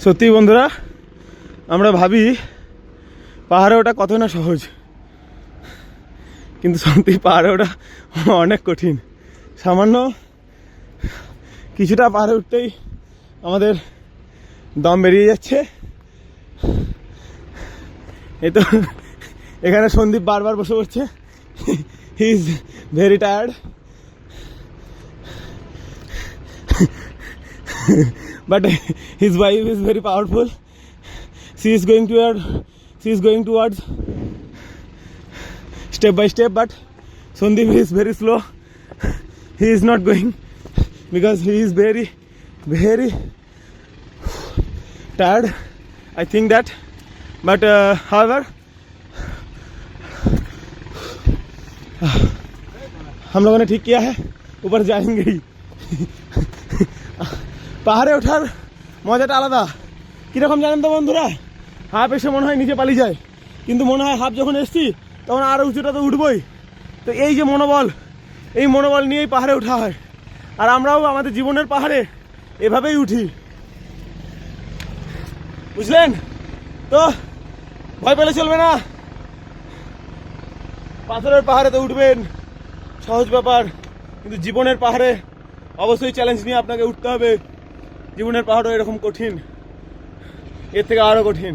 সত্যি বন্ধুরা, আমরা ভাবি পাহাড়ে ওঠা কত না সহজ, কিন্তু সত্যি পাহাড়ে ওঠা অনেক কঠিন। সামান্য কিছুটা পাহাড়ে উঠতেই আমাদের দম বেরিয়ে যাচ্ছে। এই তো এখানে সন্দীপ বারবার বসে পড়ছে, he is very tired, but his wife is very powerful. She is going towards step by step, but Sandeep is very slow. He is not going because he is very tired, I think that. But however, हम लोगों ने ठीक किया है, ऊपर जाएंगे ही। পাহাড়ে ওঠার মজাটা আলাদা। কীরকম জানেন তো বন্ধুরা, হাফ এসে মনে হয় নিচে পালিয়ে যায়, কিন্তু মনে হয় হাফ যখন এসছি তখন আরও উঁচুটা তো উঠবই। তো এই যে মনোবল, এই মনোবল নিয়েই পাহাড়ে ওঠা হয়। আর আমরাও আমাদের জীবনের পাহাড়ে এভাবেই উঠি, বুঝলেন তো? ভয় পেলে চলবে না, পাথরের পাহাড়ে তো উঠবেন, সহজ ব্যাপার, কিন্তু জীবনের পাহাড়ে অবশ্যই চ্যালেঞ্জ নিয়ে আপনাকে উঠতে হবে। জীবনের পাহাড়ও এরকম কঠিন, এর থেকে আরও কঠিন।